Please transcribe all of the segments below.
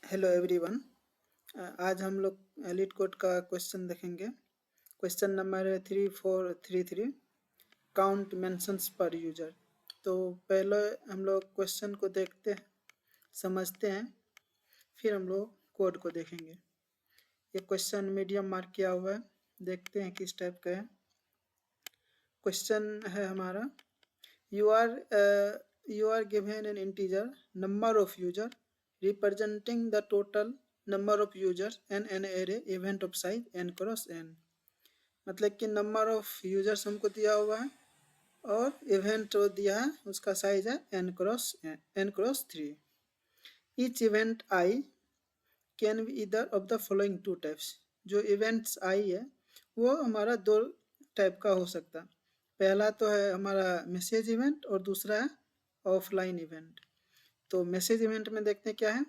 Hello everyone. आज हम लोग एलिट कोड का क्वेश्चन देखेंगे। क्वेश्चन नंबर है 3433, काउंट मेंशंस पर यूजर। तो पहले हम लोग क्वेश्चन को देखते हैं, समझते हैं, फिर हम लोग कोड को देखेंगे। ये क्वेश्चन मीडियम मार्क किया हुआ है, देखते हैं किस टाइप का है। क्वेश्चन है हमारा, you are given an integer number of user representing the total number of users and an array event of size n cross n। मतलब कि नंबर ऑफ यूजर्स हमको दिया हुआ है और इवेंट दिया है, उसका साइज है n cross 3। Each event I can be either of the following two types. जो इवेंट्स आई है वो हमारा दो टाइप का हो सकता है। पहला तो है हमारा मैसेज इवेंट और दूसरा है ऑफलाइन इवेंट। तो मैसेज इवेंट में देखते हैं क्या है।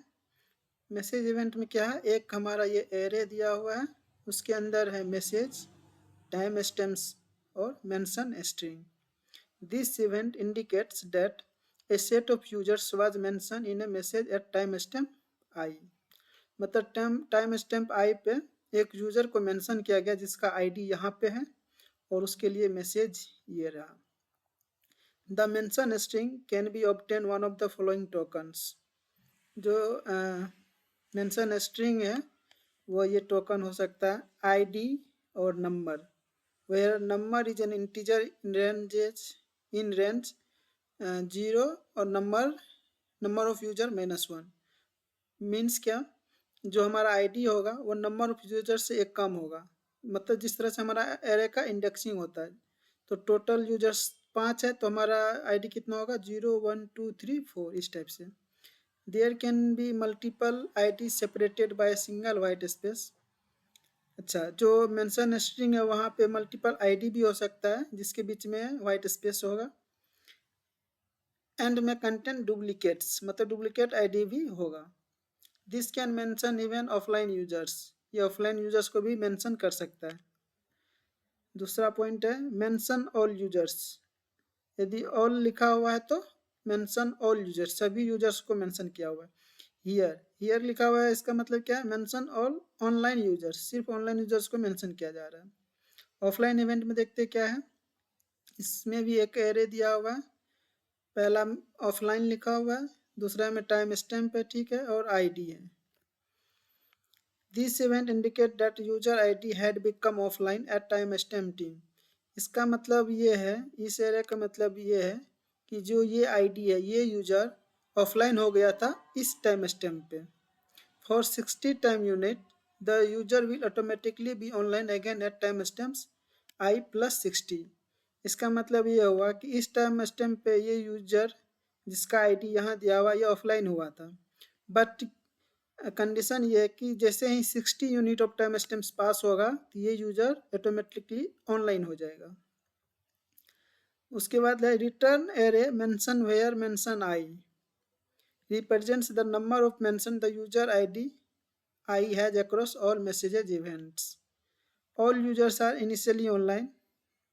मैसेज इवेंट में क्या है, एक हमारा ये एरे दिया हुआ है, उसके अंदर है मैसेज, टाइम स्टैम्प्स और mention string. This event indicates that a set of users was mention in a message at time stamp I. मतलब टाइम स्टैम्प आई पे एक यूजर को मेंशन किया गया जिसका आईडी यहाँ पे है और उसके लिए मैसेज ये रहा। The mention string can be obtain one of the following tokens. जो मेंशन स्ट्रिंग है वो ये टोकन हो सकता है आईडी और number, where number is an integer in range 0 और नंबर ऑफ यूजर -1। मीन्स क्या, जो हमारा आईडी होगा वो नंबर ऑफ यूजर से एक कम होगा। मतलब जिस तरह से हमारा एरे का इंडेक्सिंग होता है, तो टोटल यूजर्स 5 है तो हमारा आईडी कितना होगा 0 1 2 3 4 इस टाइप से। There can be multiple IDs separated by a single white space। अच्छा, जो मेंशन स्ट्रिंग है वहाँ पे मल्टीपल आईडी भी हो सकता है जिसके बीच में वाइट स्पेस होगा। एंड में कंटेंट डुप्लीकेट्स, मतलब डुप्लीकेट आईडी भी होगा। This can mention even offline users, ये ऑफलाइन यूजर्स को भी मेंशन कर सकता है। दूसरा पॉइंट है मेंशन ऑल यूजर्स। यदि ऑल लिखा हुआ है तो मेंशन ऑल यूजर्स, सभी यूजर्स को मेंशन किया हुआ है। हियर लिखा हुआ है, इसका मतलब क्या है, मेंशन ऑल ऑनलाइन यूजर्स, सिर्फ ऑनलाइन यूजर्स को मेंशन किया जा रहा है। ऑफलाइन इवेंट में देखते क्या है, इसमें भी एक एरे दिया हुआ है। पहला ऑफलाइन लिखा हुआ है, दूसरा में टाइम स्टैम्प है, ठीक है, और आईडी है। This event indicate that user ID had become offline at time stamp team. इसका मतलब ये है, इस एरे का मतलब ये है कि जो ये आईडी है ये यूजर ऑफलाइन हो गया था इस टाइम स्टैम्प पे। For 60 time unit, the user will automatically be online again at time stamps I plus 60। इसका मतलब ये हुआ कि इस टाइम स्टैम्प पे ये यूजर जिसका आईडी यहाँ दिया हुआ ये ऑफलाइन हुआ था, बट कंडीशन ये है कि जैसे ही 60 यूनिट ऑफ टाइम स्टैम्प्स पास होगा तो ये यूजर ऑटोमेटिकली ऑनलाइन हो जाएगा। उसके बाद है return array mention where mention i represents the number of mention the user ID I has across all messages events। all users are initially online,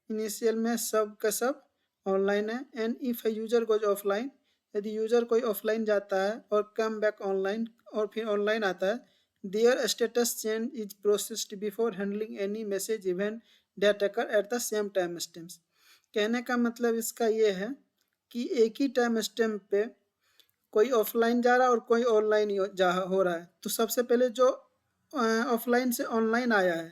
initial में सब का सब ऑनलाइन है। And if a user goes offline, यदि user कोई offline जाता है और कम बैक ऑनलाइन और फिर ऑनलाइन आता है, their status change is processed before handling any message event that occur at the same time stamps. कहने का मतलब इसका ये है कि एक ही टाइम स्टैम्प पे कोई ऑफलाइन जा रहा है और कोई ऑनलाइन हो रहा है। तो सबसे पहले जो ऑफलाइन से ऑनलाइन आया है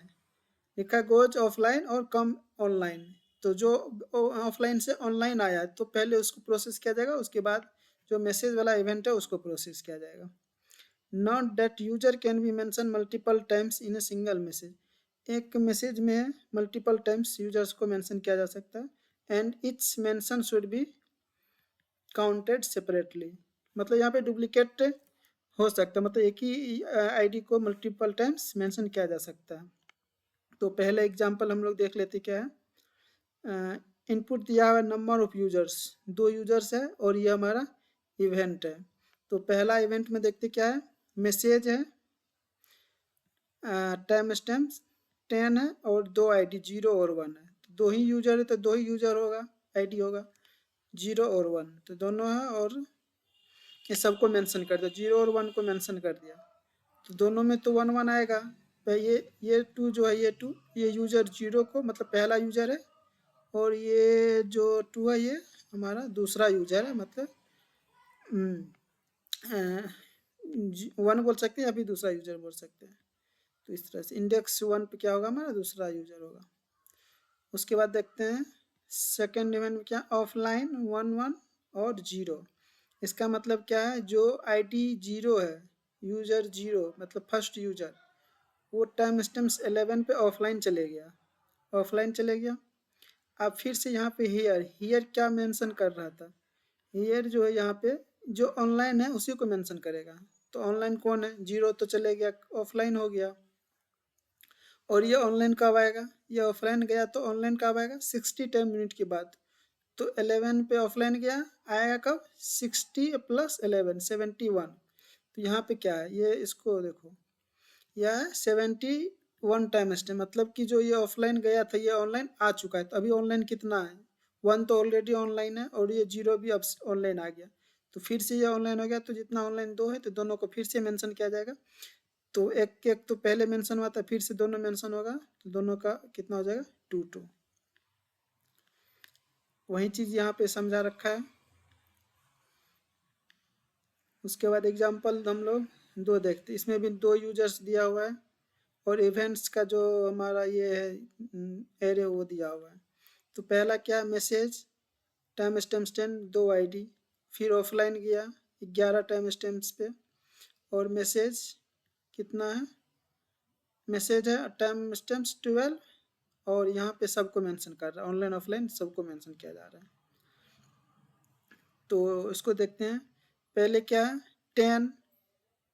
लिखा गोज ऑफलाइन और कम ऑनलाइन, तो जो ऑफलाइन से ऑनलाइन आया है तो पहले उसको प्रोसेस किया जाएगा, उसके बाद जो मैसेज वाला इवेंट है उसको प्रोसेस किया जाएगा। Not that user can be mention multiple times in a single message. एक मैसेज में मल्टीपल टाइम्स यूजर्स को मेंशन किया जा सकता है। And it's mention should be counted separately, मतलब यहाँ पे डुप्लीकेट हो सकता है, मतलब एक ही आईडी को मल्टीपल टाइम्स मेंशन किया जा सकता है। तो पहले एग्जांपल हम लोग देख लेते क्या है। इनपुट दिया हुआ नंबर ऑफ यूजर्स, 2 यूजर्स है और ये हमारा इवेंट है। तो पहला इवेंट में देखते क्या है, मैसेज है, टाइम स्टैम्प 10 है और 2 आईडी 0 और 1 है। तो 2 ही यूजर है तो 2 ही यूजर होगा, आईडी होगा 0 और 1, तो दोनों है और ये सबको मेंशन कर दिया, 0 और 1 को मेंशन कर दिया। तो दोनों में तो 1 1 आएगा। ये 2 जो है, ये 2, ये यूज़र 0 को मतलब पहला यूज़र है, और ये जो 2 है ये हमारा दूसरा यूज़र है, मतलब 1 बोल सकते हैं या फिर दूसरा यूज़र बोल सकते हैं। तो इस तरह से इंडेक्स 1 पे क्या होगा, हमारा दूसरा यूज़र होगा। उसके बाद देखते हैं सेकेंड इवेंट में क्या, ऑफलाइन 1 1 और 0। इसका मतलब क्या है, जो आईडी 0 है, यूज़र 0 मतलब फर्स्ट यूज़र, वो टाइम स्टैम्प्स 11 पे ऑफलाइन चले गया, ऑफलाइन चले गया। अब फिर से यहाँ पे हियर क्या मेंशन कर रहा था, हियर जो है यहाँ पे जो ऑनलाइन है उसी को मेंशन करेगा। तो ऑनलाइन कौन है, 0 तो चले गया, ऑफलाइन हो गया। और ये ऑनलाइन कब आएगा, ये ऑफलाइन गया तो ऑनलाइन कब आएगा, 60 टाइम मिनट के बाद। तो 11 पे ऑफलाइन गया, आएगा कब, 60 + 11 71। तो यहाँ पे क्या है, ये इसको देखो, यह है 71 टाइम स्टैम्प, मतलब कि जो ये ऑफलाइन गया था ये ऑनलाइन आ चुका है। तो अभी ऑनलाइन कितना है, 1 तो ऑलरेडी ऑनलाइन है, और ये 0 भी अब ऑनलाइन आ गया। तो फिर से ये ऑनलाइन हो गया, तो जितना ऑनलाइन 2 है तो दोनों को फिर से मेंशन किया जाएगा। तो एक एक तो पहले मेंशन हुआ था, फिर से दोनों मेंशन होगा, तो दोनों का कितना हो जाएगा, 2 2। वही चीज़ यहाँ पे समझा रखा है। उसके बाद एग्जांपल हम लोग 2 देखते हैं, इसमें भी 2 यूजर्स दिया हुआ है, और इवेंट्स का जो हमारा ये है एरे वो दिया हुआ है। तो पहला क्या है, मैसेज टाइम स्टैम्प 10 2 आईडी, फिर ऑफलाइन गया 11 टाइम स्टैम्प्स पे, और मैसेज कितना है, मैसेज है टाइम स्टैम्प्स 12, और यहाँ पे सबको मेंशन कर रहा है, ऑनलाइन ऑफलाइन सबको मेंशन किया जा रहा है। तो इसको देखते हैं, पहले क्या है 10,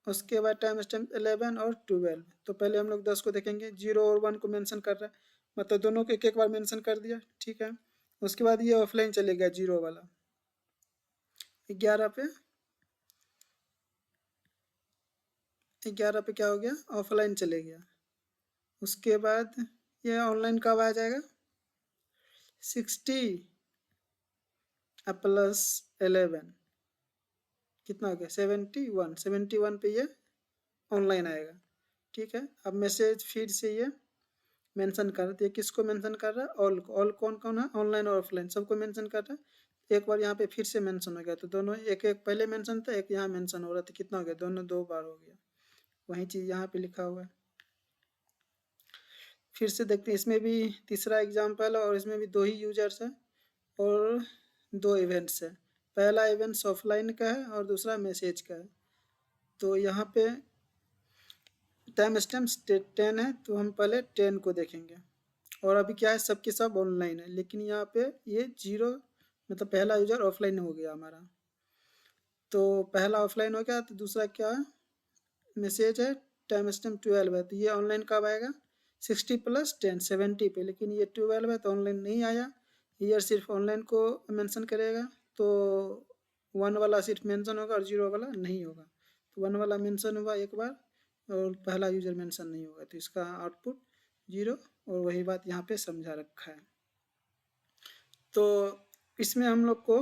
उसके बाद टाइम स्टैम्प 11 और 12। तो पहले हम लोग 10 को देखेंगे, 0 और 1 को मेंशन कर रहा है, मतलब दोनों को एक एक बार मेंशन कर दिया, ठीक है। उसके बाद ये ऑफलाइन चले गया 0 वाला, 11 पे, 11 पे क्या हो गया, ऑफलाइन चले गया। उसके बाद ये ऑनलाइन कब आ जाएगा, 60 + 11 कितना हो गया, 71, 71 पे ये ऑनलाइन आएगा, ठीक है। अब मैसेज फिर से ये मेंशन कर रहा है, किसको मेंशन कर रहा है, ऑल कौन कौन है, ऑनलाइन और ऑफलाइन सबको मेंशन कर रहा है। एक बार यहाँ पे फिर से मेंशन हो गया, तो दोनों एक एक पहले मेंशन था, एक यहाँ मेंशन हो रहा था, कितना हो गया, दोनों 2 बार हो गया। वही चीज़ यहाँ पे लिखा हुआ है। फिर से देखते हैं, इसमें भी तीसरा एग्जाम्पल है, और इसमें भी 2 ही यूजर्स है और 2 इवेंट्स है। पहला इवेंट्स ऑफलाइन का है और दूसरा मैसेज का है। तो यहाँ पे टाइम स्टैम्प्स 10 है, तो हम पहले 10 को देखेंगे। और अभी क्या है, सबके सब ऑनलाइन है, लेकिन यहाँ पे ये 0 मतलब पहला यूजर ऑफलाइन हो गया हमारा। तो पहला ऑफलाइन हो गया, तो दूसरा क्या है, मैसेज है टाइम स्टैम्प 12 है, तो ये ऑनलाइन कब आएगा, 60 + 10 70 पे, लेकिन ये 12 है तो ऑनलाइन नहीं आया। ईयर सिर्फ ऑनलाइन को मेंशन करेगा, तो 1 वाला सिर्फ मेंशन होगा और 0 वाला नहीं होगा। तो 1 वाला मेंशन हुआ एक बार, और पहला यूजर मेंशन नहीं होगा, तो इसका आउटपुट 0। और वही बात यहाँ पे समझा रखा है। तो इसमें हम लोग को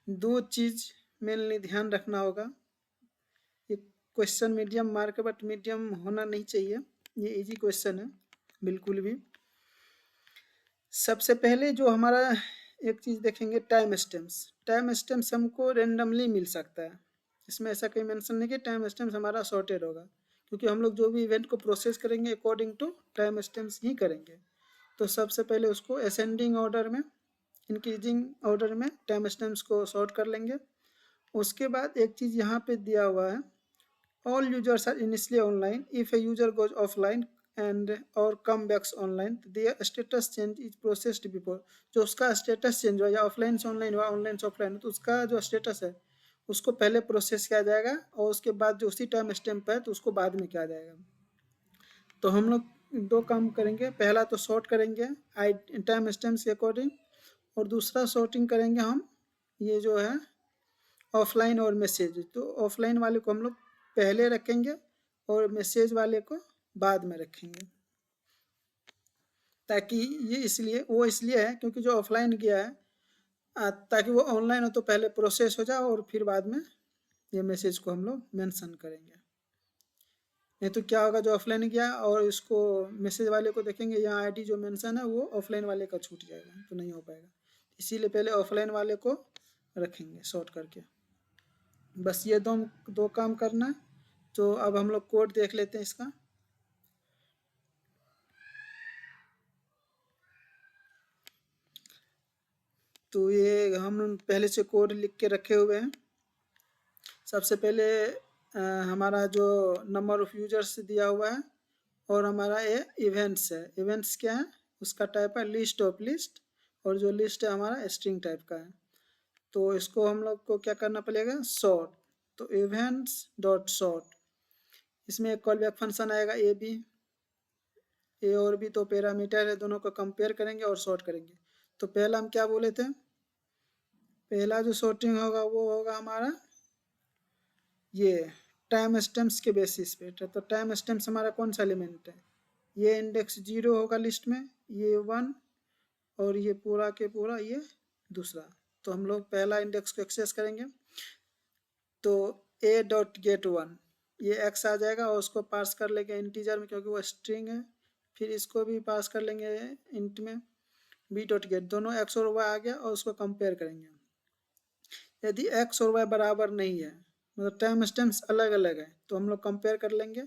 2 चीज़ मेनली ध्यान रखना होगा। ये क्वेश्चन मीडियम मार्क है, बट मीडियम होना नहीं चाहिए, ये इजी क्वेश्चन है बिल्कुल भी। सबसे पहले जो हमारा एक चीज़ देखेंगे, टाइम स्टैम्प्स। टाइम स्टैम्प्स हमको रेंडमली मिल सकता है, इसमें ऐसा कोई मेंशन नहीं कि टाइम स्टैम्प्स हमारा सॉर्टेड होगा, क्योंकि हम लोग जो भी इवेंट को प्रोसेस करेंगे अकॉर्डिंग टू टाइम स्टैम्प्स ही करेंगे। तो सबसे पहले उसको असेंडिंग ऑर्डर में, इंक्रीजिंग ऑर्डर में टाइम स्टैम्प्स को सॉर्ट कर लेंगे। उसके बाद एक चीज़ यहाँ पे दिया हुआ है, all users are initially online. If a user goes offline and or come back online, their status change is processed before. जो उसका स्टेटस चेंज हुआ या ऑफलाइन से ऑनलाइन हुआ, ऑनलाइन से ऑफलाइन, तो उसका जो स्टेटस है उसको पहले प्रोसेस किया जाएगा, और उसके बाद जो उसी टाइम स्टैम्प है तो उसको बाद में किया जाएगा। तो हम लोग 2 काम करेंगे, पहला तो सॉर्ट करेंगे आई टाइम स्टैम्प्स के अकॉर्डिंग, और दूसरा सॉर्टिंग करेंगे हम ये जो है ऑफलाइन और मैसेज। तो ऑफलाइन वाले को हम लोग पहले रखेंगे और मैसेज वाले को बाद में रखेंगे, ताकि ये इसलिए है क्योंकि जो ऑफलाइन गया है ताकि वो ऑनलाइन हो तो पहले प्रोसेस हो जाए, और फिर बाद में ये मैसेज को हम लोग मेंशन करेंगे। नहीं तो क्या होगा, जो ऑफलाइन गया और इसको मैसेज वाले को देखेंगे यहाँ आईडी जो मेंशन है वो ऑफलाइन वाले का छूट जाएगा, तो नहीं हो पाएगा। इसीलिए पहले ऑफलाइन वाले को रखेंगे शॉर्ट करके। बस ये दो काम करना है। तो अब हम लोग कोड देख लेते हैं इसका। तो ये हम पहले से कोड लिख के रखे हुए हैं। सबसे पहले हमारा जो नंबर ऑफ़ यूजर्स दिया हुआ है और हमारा ये इवेंट्स है। इवेंट्स क्या है, उसका टाइप है लिस्ट ऑफ लिस्ट, और जो लिस्ट है हमारा स्ट्रिंग टाइप का है। तो इसको हम लोग को क्या करना पड़ेगा, सॉर्ट। तो इवेंट्स डॉट सॉर्ट, इसमें एक कॉल बैक फंक्शन आएगा ए बी, ए और बी तो पैरामीटर है, दोनों को कंपेयर करेंगे और सॉर्ट करेंगे। तो पहला हम क्या बोले थे, पहला जो सॉर्टिंग होगा वो होगा हमारा ये टाइम स्टैम्प्स के बेसिस पे। तो टाइम स्टैम्प्स हमारा कौन सा एलिमेंट है, ये इंडेक्स 0 होगा लिस्ट में, ये 1, और ये पूरा के पूरा ये दूसरा। तो हम लोग पहला इंडेक्स को एक्सेस करेंगे। तो ए डॉट गेट 1, ये एक्स आ जाएगा और उसको पास कर लेंगे इंटीजर में क्योंकि वो स्ट्रिंग है। फिर इसको भी पास कर लेंगे इंट में, बी डॉट गेट, दोनों एक्स और वाई आ गया और उसको कंपेयर करेंगे। यदि एक्स और वाई बराबर नहीं है, मतलब टाइम स्टैम्प्स अलग अलग है, तो हम लोग कंपेयर कर लेंगे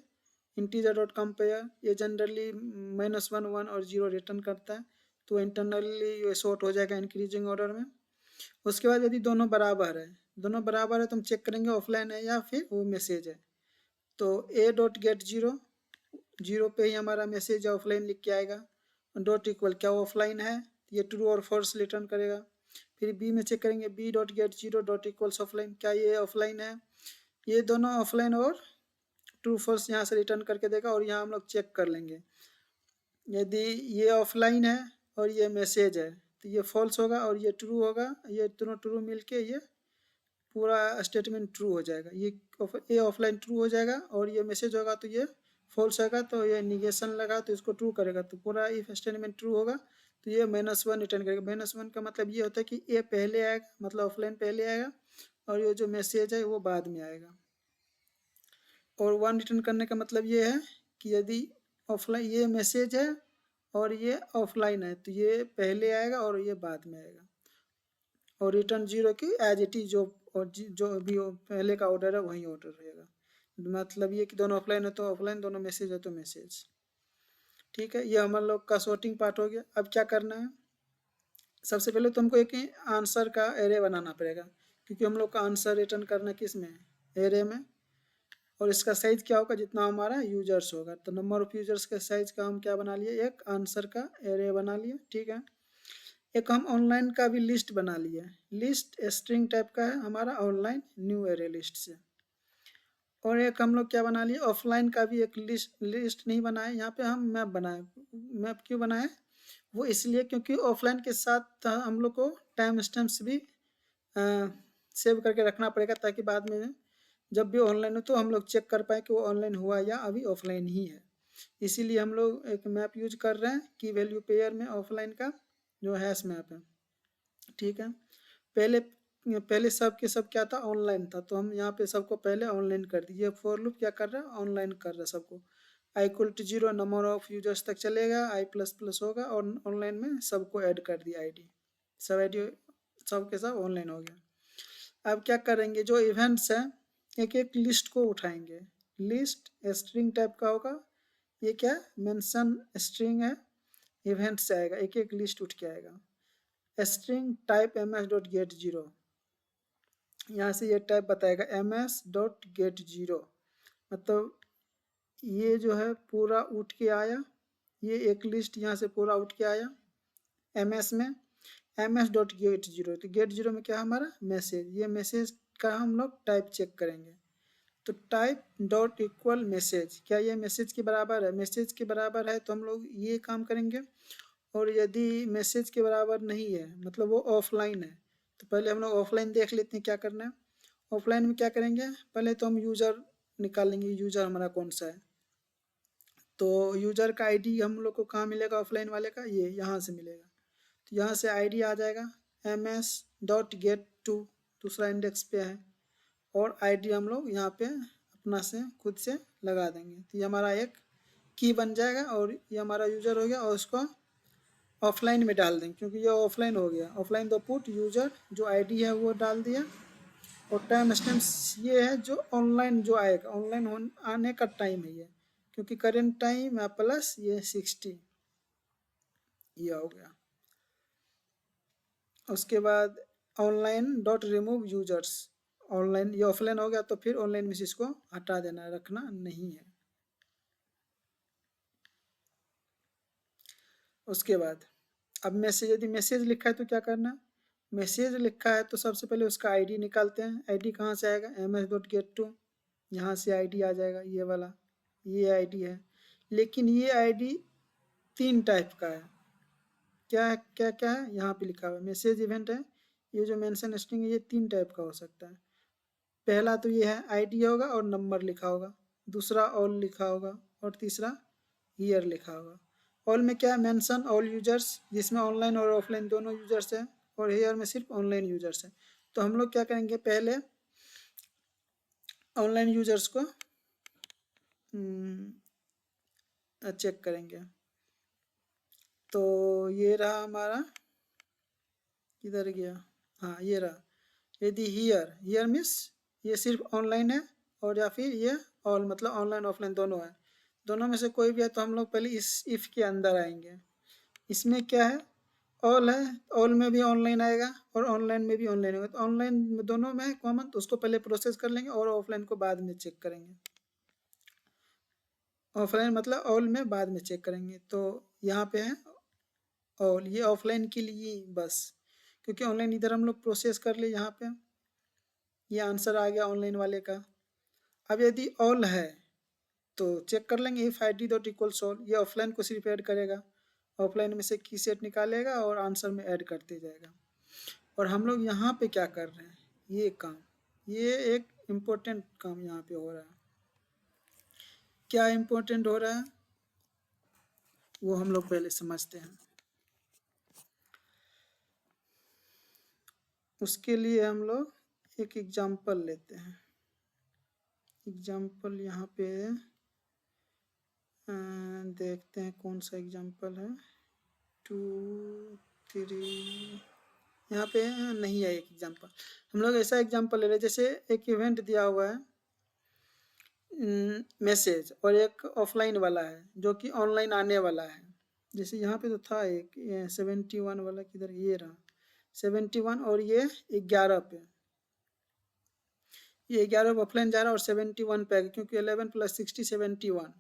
इंटीजर डॉट कंपेयर। ये जनरली -1 1 और 0 रिटर्न करता है, तो इंटरनली ये सॉर्ट हो जाएगा इंक्रीजिंग ऑर्डर में। उसके बाद यदि दोनों बराबर है, दोनों बराबर है तो हम चेक करेंगे ऑफलाइन है या फिर वो मैसेज है। तो ए डॉट गेट 0, 0 पे ही हमारा मैसेज ऑफलाइन लिख के आएगा। डॉट इक्वल क्या ऑफलाइन है, ये ट्रू और फॉल्स रिटर्न करेगा। फिर बी में चेक करेंगे b dot get 0 dot equals offline, क्या ये ऑफलाइन है। ये दोनों ऑफलाइन और ट्रू फॉल्स यहाँ से रिटर्न करके देगा, और यहाँ हम लोग चेक कर लेंगे यदि ये ऑफलाइन है और ये मैसेज है तो ये फॉल्स होगा, और ये ट्रू होगा। ये दोनों ट्रू मिलके ये पूरा स्टेटमेंट ट्रू हो जाएगा। ये ऑफलाइन ट्रू हो जाएगा और ये मैसेज होगा तो ये फॉल्स होगा, तो ये निगेशन लगा तो इसको ट्रू करेगा, तो पूरा इफ स्टेटमेंट ट्रू होगा तो ये -1 रिटर्न करेगा। -1 का मतलब ये होता है कि ये पहले आएगा, मतलब ऑफलाइन पहले आएगा और ये जो मैसेज है वो बाद में आएगा। और 1 रिटर्न करने का मतलब ये है कि यदि ऑफलाइन ये मैसेज है और ये ऑफलाइन है तो ये पहले आएगा और ये बाद में आएगा। और रिटर्न 0 की एज इट इज, जो भी पहले का ऑर्डर है वही ऑर्डर रहेगा। मतलब ये कि दोनों ऑफलाइन है तो ऑफलाइन, दोनों मैसेज है तो मैसेज। ठीक है, ये हम लोग का सॉर्टिंग पार्ट हो गया। अब क्या करना है, सबसे पहले तो हमको एक आंसर का एरे बनाना पड़ेगा, क्योंकि हम लोग का आंसर रिटर्न करना किस में, एरे में। और इसका साइज क्या होगा, जितना हमारा यूजर्स होगा। तो नंबर ऑफ यूजर्स के साइज का हम क्या बना लिए, एक आंसर का एरे बना लिए। ठीक है, एक हम ऑनलाइन का भी लिस्ट बना लिए। लिस्ट स्ट्रिंग टाइप का है हमारा, ऑनलाइन न्यू एरे लिस्ट से। और एक हम लोग क्या बना लिए, ऑफलाइन का भी एक लिस्ट नहीं बनाए, यहाँ पे हम मैप बनाए। मैप क्यों बनाए, वो इसलिए क्योंकि ऑफलाइन के साथ हम लोग को टाइम स्टैम्प्स भी सेव करके रखना पड़ेगा, ताकि बाद में जब भी ऑनलाइन हो तो हम लोग चेक कर पाए कि वो ऑनलाइन हुआ या अभी ऑफलाइन ही है। इसीलिए हम लोग एक मैप यूज कर रहे हैं कि वैल्यू पेयर में ऑफलाइन का जो हैश मैप है। ठीक है, पहले पहले सब के सब क्या था, ऑनलाइन था, तो हम यहाँ पे सबको पहले ऑनलाइन कर दिए। फॉर लूप क्या कर रहा है, ऑनलाइन कर रहा है सबको। i equal to 0 number of users तक चलेगा, i++ होगा, और ऑनलाइन में सबको ऐड कर दिया आईडी, सब आईडी सब के सब ऑनलाइन हो गया। अब क्या करेंगे, जो इवेंट्स है एक एक लिस्ट को उठाएंगे। लिस्ट स्ट्रिंग टाइप का होगा, ये क्या मेंशन स्ट्रिंग है, इवेंट से आएगा, एक एक लिस्ट उठ के आएगा। स्ट्रिंग टाइप ms.get0, यहाँ से ये टाइप बताएगा ms.get0, मतलब ये जो है पूरा उठ के आया, ये एक लिस्ट यहाँ से पूरा उठ के आया ms में, ms.get0। तो गेट 0 में क्या हमारा मैसेज, ये मैसेज का हम लोग टाइप चेक करेंगे। तो टाइप डॉट इक्वल मैसेज, क्या ये मैसेज के बराबर है, मैसेज के बराबर है तो हम लोग ये काम करेंगे। और यदि मैसेज के बराबर नहीं है, मतलब वो ऑफलाइन है, तो पहले हम लोग ऑफलाइन देख लेते हैं क्या करना है। ऑफलाइन में क्या करेंगे, पहले तो हम यूज़र निकालेंगे, यूज़र हमारा कौन सा है। तो यूज़र का आईडी हम लोग को कहाँ मिलेगा, ऑफलाइन वाले का ये यहाँ से मिलेगा। तो यहाँ से आईडी आ जाएगा ms.get2, दूसरा इंडेक्स पे है, और आईडी हम लोग यहाँ पे अपना से खुद से लगा देंगे। तो ये हमारा एक की बन जाएगा और ये हमारा यूजर हो गया, और उसको ऑफलाइन में डाल देंगे क्योंकि ये ऑफलाइन हो गया। ऑफलाइन द पुट यूजर जो आईडी है वो डाल दिया, और टाइम स्टैम्प ये है जो ऑनलाइन जो आएगा, ऑनलाइन आने का टाइम है ये, क्योंकि करेंट टाइम है प्लस ये 60, ये हो गया। उसके बाद online dot remove users, online ये ऑफलाइन हो गया तो फिर ऑनलाइन में से इसको हटा देना, रखना नहीं है। उसके बाद अब मैसेज, यदि मैसेज लिखा है तो क्या करना, मैसेज लिखा है तो सबसे पहले उसका आईडी निकालते हैं। आईडी कहाँ से आएगा, ms.get2, यहाँ से आईडी आ जाएगा, ये वाला, ये आईडी है। लेकिन ये आईडी 3 टाइप का है। क्या है, क्या क्या है, यहाँ पे लिखा हुआ है मैसेज इवेंट है, ये जो मेंशन स्ट्रिंग है ये 3 टाइप का हो सकता है। पहला तो ये है आईडी होगा और नंबर लिखा होगा, दूसरा ऑल लिखा होगा, और तीसरा ईयर लिखा होगा। ऑल में क्या है, मेंशन ऑल यूजर्स, जिसमें ऑनलाइन और ऑफलाइन दोनों यूजर्स हैं, और ईयर में सिर्फ ऑनलाइन यूजर्स हैं। तो हम लोग क्या करेंगे, पहले ऑनलाइन यूजर्स को चेक करेंगे। तो ये रहा हमारा, किधर गया, हाँ ये रहा। यदि हियर मीन्स ये सिर्फ ऑनलाइन है, और या फिर ये ऑल मतलब ऑनलाइन ऑफलाइन दोनों है। दोनों में से कोई भी है तो हम लोग पहले इस इफ़ के अंदर आएंगे। इसमें क्या है, ऑल है, ऑल में भी ऑनलाइन आएगा और ऑनलाइन में भी ऑनलाइन होगा। तो ऑनलाइन दोनों में कॉमन, तो उसको पहले प्रोसेस कर लेंगे और ऑफलाइन को बाद में चेक करेंगे। ऑफलाइन मतलब ऑल में बाद में चेक करेंगे। तो यहाँ पे है ऑल, ये ऑफलाइन के लिए बस, क्योंकि ऑनलाइन इधर हम लोग प्रोसेस कर ले, यहाँ पे ये आंसर आ गया ऑनलाइन वाले का। अब यदि ऑल है तो चेक कर लेंगे if id dot equals all, ये ऑफलाइन को सिर्फ ऐड करेगा, ऑफलाइन में से की सेट निकालेगा और आंसर में ऐड करते जाएगा। और हम लोग यहाँ पे क्या कर रहे हैं, ये काम, ये एक इम्पोर्टेंट काम यहाँ पे हो रहा है। क्या इम्पोर्टेंट हो रहा है वो हम लोग पहले समझते हैं। उसके लिए हम लोग एक एग्जाम्पल लेते हैं। एग्जाम्पल यहाँ पे देखते हैं कौन सा एग्जाम्पल है, 2 3, यहाँ पे नहीं है एक एग्जाम्पल। हम लोग ऐसा एग्जाम्पल ले रहे हैं, जैसे एक इवेंट दिया हुआ है मैसेज, और एक ऑफलाइन वाला है जो कि ऑनलाइन आने वाला है। जैसे यहाँ पे तो था एक 71 वाला, किधर, ये रहा 71, और ये 11 पे, ये 11 ऑफलाइन जा रहा है और 71 पे आएगा, क्योंकि 11 + 60 71।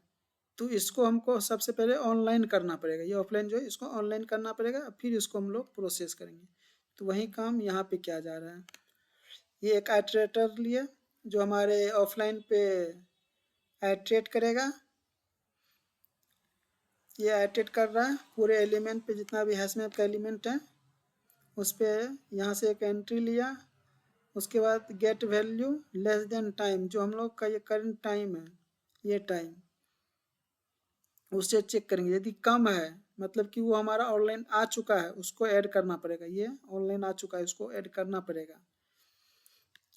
तो इसको हमको सबसे पहले ऑनलाइन करना पड़ेगा, ये ऑफलाइन जो है इसको ऑनलाइन करना पड़ेगा, फिर इसको हम लोग प्रोसेस करेंगे। तो वही काम यहाँ पे क्या जा रहा है, ये एक आइटरेटर लिए जो हमारे ऑफलाइन पे आइटरेट करेगा। ये आइटरेट कर रहा है पूरे एलिमेंट पे, जितना भी हैशमैप का एलिमेंट है उस पर। यहाँ से एक एंट्री लिया, उसके बाद get value less than time, जो हम लोग का ये करंट टाइम है, ये टाइम उससे चेक करेंगे। यदि कम है मतलब कि वो हमारा ऑनलाइन आ चुका है, उसको ऐड करना पड़ेगा, ये ऑनलाइन आ चुका है उसको ऐड करना पड़ेगा,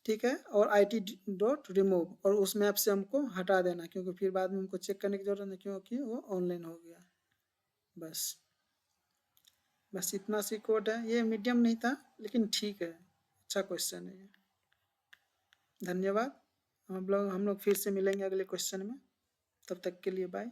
ठीक है। और id डॉट रिमूव, और उस मैप से हमको हटा देना, क्योंकि फिर बाद में हमको चेक करने की जरूरत नहीं, क्योंकि वो ऑनलाइन हो गया। बस इतना सी कोड है। ये मीडियम नहीं था लेकिन ठीक है, अच्छा क्वेश्चन है ये। धन्यवाद। हम लोग फिर से मिलेंगे अगले क्वेश्चन में, तब तक के लिए बाय।